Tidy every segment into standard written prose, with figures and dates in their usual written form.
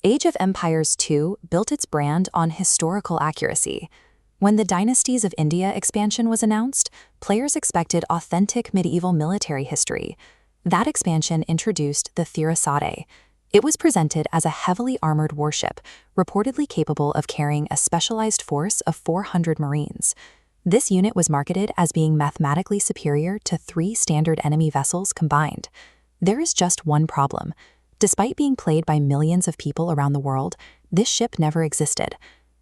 Age of Empires II built its brand on historical accuracy. When the Dynasties of India expansion was announced, players expected authentic medieval military history. That expansion introduced the Tirasade. It was presented as a heavily armored warship, reportedly capable of carrying a specialized force of 400 Marines. This unit was marketed as being mathematically superior to 3 standard enemy vessels combined. There is just one problem. Despite being played by millions of people around the world, this ship never existed.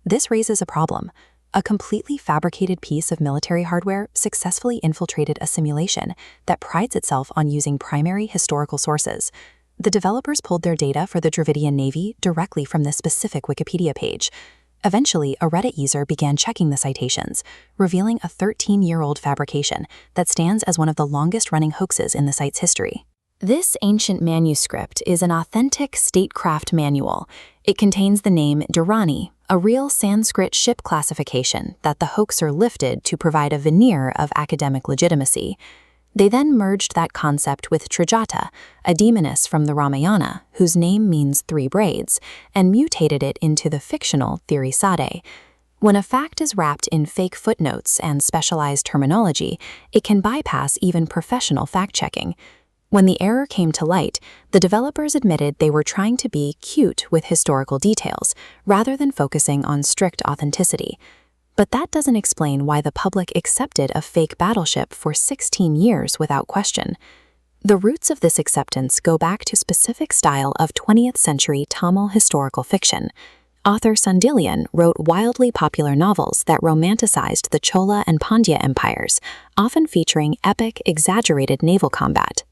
This raises a problem. A completely fabricated piece of military hardware successfully infiltrated a simulation that prides itself on using primary historical sources. The developers pulled their data for the Dravidian Navy directly from this specific Wikipedia page. Eventually, a Reddit user began checking the citations, revealing a 13-year-old fabrication that stands as one of the longest-running hoaxes in the site's history. This ancient manuscript is an authentic statecraft manual. It contains the name Dharani, a real Sanskrit ship classification that the hoaxer lifted to provide a veneer of academic legitimacy. They then merged that concept with Trijata, a demoness from the Ramayana whose name means 3 braids, and mutated it into the fictional Tirasade. When a fact is wrapped in fake footnotes and specialized terminology, it can bypass even professional fact-checking. When the error came to light, the developers admitted they were trying to be cute with historical details, rather than focusing on strict authenticity. But that doesn't explain why the public accepted a fake battleship for 16 years without question. The roots of this acceptance go back to specific style of 20th century Tamil historical fiction. Author Sandilyan wrote wildly popular novels that romanticized the Chola and Pandya empires, often featuring epic, exaggerated naval combat.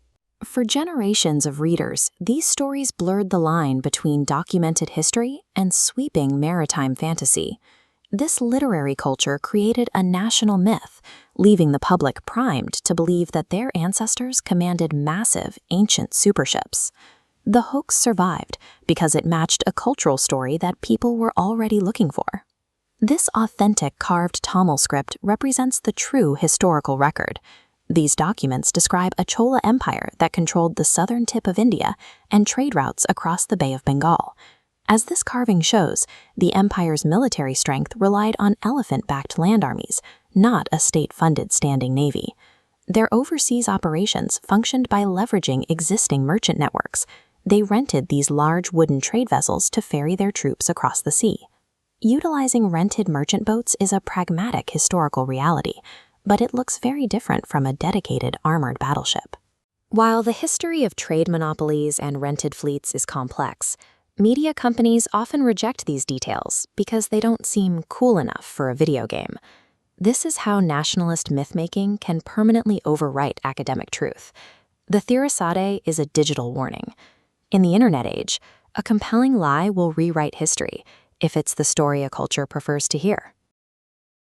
For generations of readers, these stories blurred the line between documented history and sweeping maritime fantasy. This literary culture created a national myth, leaving the public primed to believe that their ancestors commanded massive, ancient superships. The hoax survived because it matched a cultural story that people were already looking for. This authentic carved Tamil script represents the true historical record. These documents describe a Chola empire that controlled the southern tip of India and trade routes across the Bay of Bengal. As this carving shows, the empire's military strength relied on elephant-backed land armies, not a state-funded standing navy. Their overseas operations functioned by leveraging existing merchant networks. They rented these large wooden trade vessels to ferry their troops across the sea. Utilizing rented merchant boats is a pragmatic historical reality, but it looks very different from a dedicated armored battleship. While the history of trade monopolies and rented fleets is complex, media companies often reject these details because they don't seem cool enough for a video game. This is how nationalist myth-making can permanently overwrite academic truth. The Tirasade is a digital warning. In the internet age, a compelling lie will rewrite history if it's the story a culture prefers to hear.